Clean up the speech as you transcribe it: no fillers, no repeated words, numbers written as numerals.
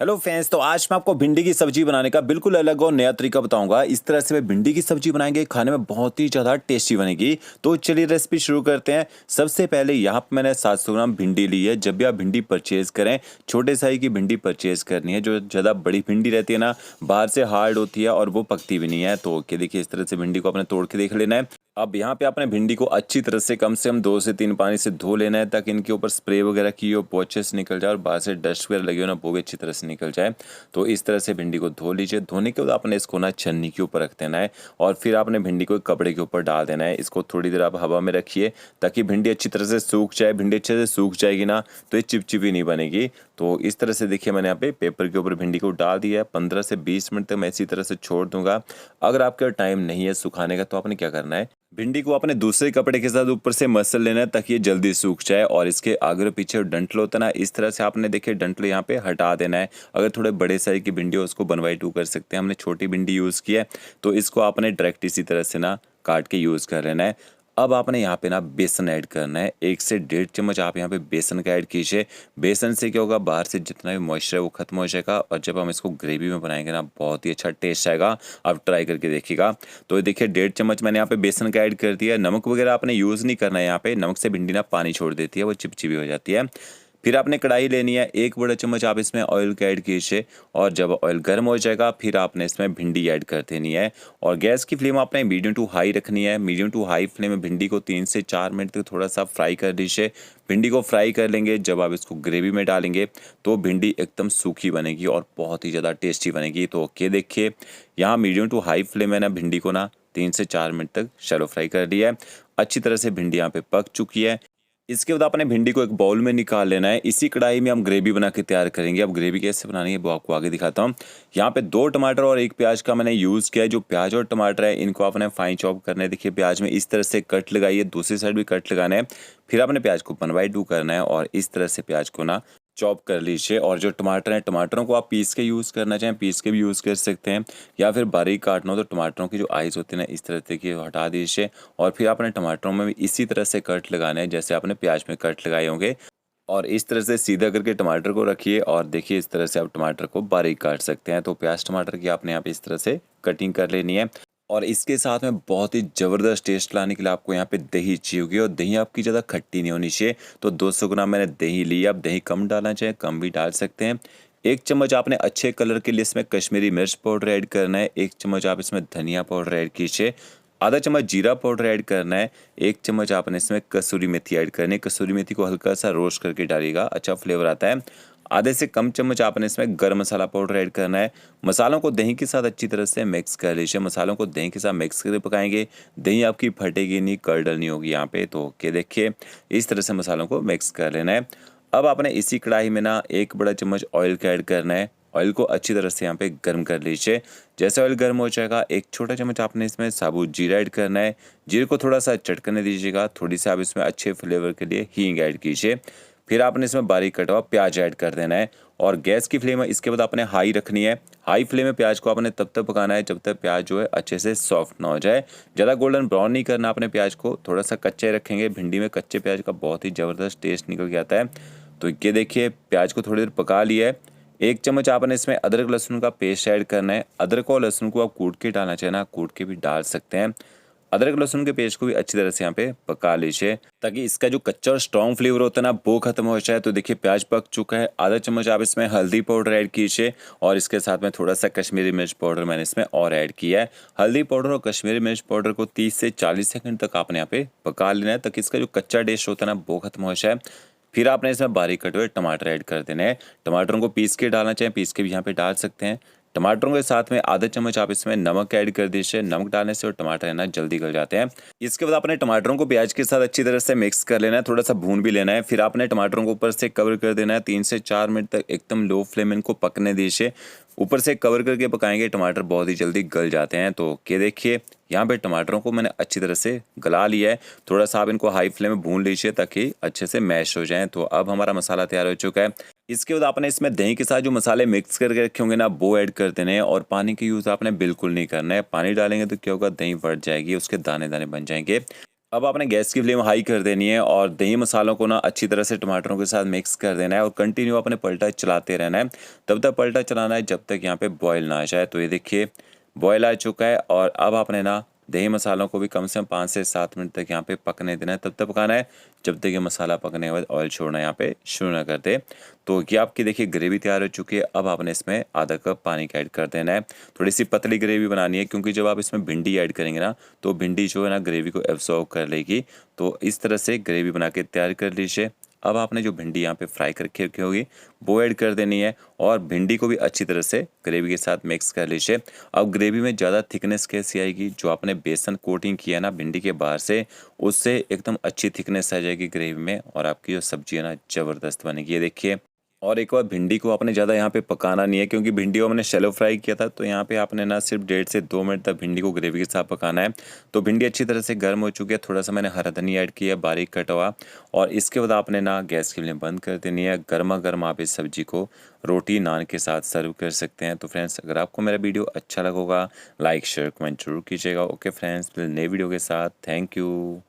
Hello friends, तो आज मैं आपको भिंडी की सब्जी बनाने का बिल्कुल अलग और नया तरीका बताऊंगा। इस तरह से मैं भिंडी की सब्जी बनाएंगे, खाने में बहुत ही ज़्यादा टेस्टी बनेगी। तो चलिए रेसिपी शुरू करते हैं। सबसे पहले यहाँ पे मैंने 700 ग्राम भिंडी ली है। जब भी आप भिंडी परचेज़ करें, छोटे साइज की भिंडी परचेज़ करनी है। जो ज़्यादा बड़ी भिंडी रहती है ना, बाहर से हार्ड होती है और वो पकती भी नहीं है। तो देखिए इस तरह से भिंडी को अपने तोड़ के देख लेना है। अब यहाँ पे आपने भिंडी को अच्छी तरह से कम 2 से 3 पानी से धो लेना है, ताकि इनके ऊपर स्प्रे वगैरह की हो, पोचेस निकल जाए और बाहर से डस्ट वगैरह लगी हो ना, वो भी अच्छी तरह से निकल जाए। तो इस तरह से भिंडी को धो लीजिए। धोने के बाद आपने इसको ना छन्नी के ऊपर रख देना है और फिर आपने भिंडी को एक कपड़े के ऊपर डाल देना है। इसको थोड़ी देर आप हवा में रखिए ताकि भिंडी अच्छी तरह से सूख जाए। भिंडी अच्छे से सूख जाएगी ना तो ये चिपचिपी नहीं बनेगी। तो इस तरह से देखिए मैंने यहाँ पे पेपर के ऊपर भिंडी को डाल दिया है। 15 से 20 मिनट तक मैं इसी तरह से छोड़ दूंगा। अगर आपके टाइम नहीं है सुखाने का तो आपने क्या करना है, भिंडी को अपने दूसरे कपड़े के साथ ऊपर से मसल लेना है ताकि ये जल्दी सूख जाए। और इसके आगे और पीछे डंठल होता है ना, इस तरह से आपने देखिए डंठल यहाँ पे हटा देना है। अगर थोड़े बड़े साइज की भिंडी हो उसको 1/2 कर सकते हैं। हमने छोटी भिंडी यूज़ की है तो इसको आपने डायरेक्ट इसी तरह से ना काट के यूज़ कर लेना है। अब आपने यहाँ पे ना बेसन ऐड करना है। 1 से 1.5 चम्मच आप यहाँ पे बेसन का ऐड कीजिए। बेसन से क्या होगा, बाहर से जितना भी मॉइस्चर है वो खत्म हो जाएगा और जब हम इसको ग्रेवी में बनाएंगे ना बहुत ही अच्छा टेस्ट आएगा। आप ट्राई करके देखिएगा। तो ये देखिए 1.5 चम्मच मैंने यहाँ पे बेसन का ऐड कर दिया। नमक वगैरह आपने यूज़ नहीं करना है। यहाँ पे नमक से भिंडी ना पानी छोड़ देती है, वो चिपचिपी हो जाती है। फिर आपने कढ़ाई लेनी है। 1 बड़ा चम्मच आप इसमें ऑयल का ऐड कीजिए और जब ऑयल गर्म हो जाएगा फिर आपने इसमें भिंडी ऐड कर देनी है। और गैस की फ्लेम आपने मीडियम टू हाई रखनी है। मीडियम टू हाई फ्लेम में भिंडी को 3 से 4 मिनट तक थोड़ा सा फ्राई कर दीजिए। भिंडी को फ्राई कर लेंगे, जब आप इसको ग्रेवी में डालेंगे तो भिंडी एकदम सूखी बनेगी और बहुत ही ज़्यादा टेस्टी बनेगी। तो ओके, देखिए यहाँ मीडियम टू हाई फ्लेम में ना भिंडी को ना 3 से 4 मिनट तक शैलो फ्राई कर लिया है। अच्छी तरह से भिंडी यहाँ पे पक चुकी है। इसके बाद आपने भिंडी को एक बाउल में निकाल लेना है। इसी कढ़ाई में हम ग्रेवी बना के तैयार करेंगे। अब ग्रेवी कैसे बनानी है वो आपको आगे दिखाता हूँ। यहाँ पे 2 टमाटर और 1 प्याज का मैंने यूज़ किया है। जो प्याज और टमाटर है इनको आपने फाइन चॉप करना है। देखिए प्याज में इस तरह से कट लगाइए, दूसरी साइड भी कट लगाना है। फिर आपने प्याज को 1/2 करना है और इस तरह से प्याज को ना चॉप कर लीजिए। और जो टमाटर हैं, टमाटरों को आप पीस के यूज़ करना चाहें पीस के भी यूज़ कर सकते हैं, या फिर बारीक काटना हो तो टमाटरों की जो आइज़ होती है ना इस तरह से कि हटा दीजिए। और फिर आपने टमाटरों में भी इसी तरह से कट लगाना है जैसे आपने प्याज में कट लगाए होंगे। और इस तरह से सीधा करके टमाटर को रखिए और देखिए इस तरह से आप टमाटर को बारीक काट सकते हैं। तो प्याज टमाटर की आपने यहाँ पे इस तरह से कटिंग कर लेनी है। और इसके साथ में बहुत ही ज़बरदस्त टेस्ट लाने के लिए आपको यहाँ पे दही चाहिए होगी, और दही आपकी ज़्यादा खट्टी नहीं होनी चाहिए। तो 200 ग्राम मैंने दही ली है। आप दही कम डालना चाहें कम भी डाल सकते हैं। 1 चम्मच आपने अच्छे कलर के लिए इसमें कश्मीरी मिर्च पाउडर ऐड करना है। 1 चम्मच आप इसमें धनिया पाउडर ऐड कीजिए। आधा चम्मच जीरा पाउडर ऐड करना है। 1 चम्मच आपने इसमें कसूरी मेथी ऐड करनी है। कसूरी मेथी को हल्का सा रोस्ट करके डालिएगा, अच्छा फ्लेवर आता है। आधे से कम चम्मच आपने इसमें गरम मसाला पाउडर ऐड करना है। मसालों को दही के साथ अच्छी तरह से मिक्स कर लीजिए। मसालों को दही के साथ मिक्स करके पकाएंगे। दही आपकी फटेगी नहीं, कर्डल नहीं होगी यहाँ पे। तो ओके, देखिए इस तरह से मसालों को मिक्स कर लेना है। अब आपने इसी कढ़ाई में ना 1 बड़ा चम्मच ऑयल का ऐड करना है। ऑयल को अच्छी तरह से यहाँ पे गर्म कर लीजिए। जैसे ऑयल गर्म हो जाएगा 1 छोटा चम्मच आपने इसमें साबुत जीरा ऐड करना है। जीरे को थोड़ा सा चटकने दीजिएगा। थोड़ी सी आप इसमें अच्छे फ्लेवर के लिए हींग ऐड कीजिए। फिर आपने इसमें बारीक कटा हुआ प्याज ऐड कर देना है और गैस की फ्लेम इसके बाद आपने हाई रखनी है। हाई फ्लेम में प्याज को आपने तब तक पकाना है जब तक प्याज जो है अच्छे से सॉफ्ट ना हो जाए। ज़्यादा गोल्डन ब्राउन नहीं करना आपने प्याज को, थोड़ा सा कच्चा ही रखेंगे। भिंडी में कच्चे प्याज का बहुत ही ज़बरदस्त टेस्ट निकल के आता है। तो ये देखिए प्याज को थोड़ी देर पका लिया है। 1 चम्मच आपने इसमें अदरक लहसुन का पेस्ट ऐड करना है। अदरक और लहसुन को आप कूट के डालना चाहें ना कूट के भी डाल सकते हैं। अदरक लहसुन के पेस्ट को भी अच्छी तरह से यहाँ पे पका लीजिए ताकि इसका जो कच्चा और स्ट्रॉन्ग फ्लेवर होता है ना वो खत्म हो जाए। तो देखिए प्याज पक चुका है। आधा चम्मच आप इसमें हल्दी पाउडर ऐड कीजिए और इसके साथ में थोड़ा सा कश्मीरी मिर्च पाउडर मैंने इसमें और ऐड किया है। हल्दी पाउडर और कश्मीरी मिर्च पाउडर को 30 से 40 सेकंड तक आपने यहाँ पे पका लेना है ताकि इसका जो कच्चा टेस्ट होता है ना वो खत्म हो जाए। फिर आपने इसमें बारीक कटे हुए टमाटर ऐड कर देने हैं। टमाटरों को पीस के डालना चाहें पीस के भी यहाँ पे डाल सकते हैं। टमाटरों के साथ में आधा चम्मच आप इसमें नमक ऐड कर दीजिए। नमक डालने से और टमाटर है ना जल्दी गल जाते हैं। इसके बाद आपने टमाटरों को प्याज के साथ अच्छी तरह से मिक्स कर लेना है, थोड़ा सा भून भी लेना है। फिर आपने टमाटरों को ऊपर से कवर कर देना है। 3 से 4 मिनट तक एकदम लो फ्लेम इनको पकने दीजिए। ऊपर से कवर करके पकाएंगे, टमाटर बहुत ही जल्दी गल जाते हैं। तो के देखिए यहाँ पे टमाटरों को मैंने अच्छी तरह से गला लिया है। थोड़ा सा आप इनको हाई फ्लेम में भून लीजिए ताकि अच्छे से मैश हो जाएं। तो अब हमारा मसाला तैयार हो चुका है। इसके बाद आपने इसमें दही के साथ जो मसाले मिक्स करके रखे होंगे ना वो ऐड कर देने हैं। और पानी का यूज़ आपने बिल्कुल नहीं करना है। पानी डालेंगे तो क्या होगा, दही फट जाएगी, उसके दाने दाने बन जाएंगे। अब आपने गैस की फ्लेम हाई कर देनी है और दही मसालों को ना अच्छी तरह से टमाटरों के साथ मिक्स कर देना है और कंटिन्यू अपने पलटा चलाते रहना है। तब तक पलटा चलाना है जब तक यहाँ पे बॉयल ना आ जाए। तो ये देखिए बॉयल आ चुका है और अब आपने ना दही मसालों को भी कम से कम 5 से 7 मिनट तक यहाँ पे पकने देना है। तब तक पकाना है जब तक ये मसाला पकने के बाद ऑयल छोड़ना यहाँ पे शुरू ना कर दे। तो ये आपकी देखिए ग्रेवी तैयार हो चुकी है। अब आपने इसमें आधा कप पानी का ऐड कर देना है। थोड़ी सी पतली ग्रेवी बनानी है क्योंकि जब आप इसमें भिंडी ऐड करेंगे ना तो भिंडी जो है ना ग्रेवी को एब्सॉर्ब कर लेगी। तो इस तरह से ग्रेवी बना के तैयार कर लीजिए। अब आपने जो भिंडी यहाँ पे फ्राई करके रखी होगी वो ऐड कर देनी है और भिंडी को भी अच्छी तरह से ग्रेवी के साथ मिक्स कर लीजिए। अब ग्रेवी में ज़्यादा थिकनेस कैसी आएगी, जो आपने बेसन कोटिंग किया ना भिंडी के बाहर से, उससे एकदम अच्छी थिकनेस आ जाएगी ग्रेवी में और आपकी जो सब्जी है ना ज़बरदस्त बनेगी। ये देखिए और एक बार भिंडी को आपने ज़्यादा यहाँ पे पकाना नहीं है क्योंकि भिंडी को हमने शैलो फ्राई किया था। तो यहाँ पे आपने ना सिर्फ 1.5 से 2 मिनट तक भिंडी को ग्रेवी के साथ पकाना है। तो भिंडी अच्छी तरह से गर्म हो चुकी है। थोड़ा सा मैंने हरा धनिया ऐड किया बारीक कटा हुआ और इसके बाद आपने ना गैस की फ्लेम बंद कर देनी है। गर्मा गर्म आप इस सब्जी को रोटी नान के साथ सर्व कर सकते हैं। तो फ्रेंड्स अगर आपको मेरा वीडियो अच्छा लगा होगा लाइक शेयर कमेंट जरूर कीजिएगा। ओके फ्रेंड्स, नए वीडियो के साथ थैंक यू।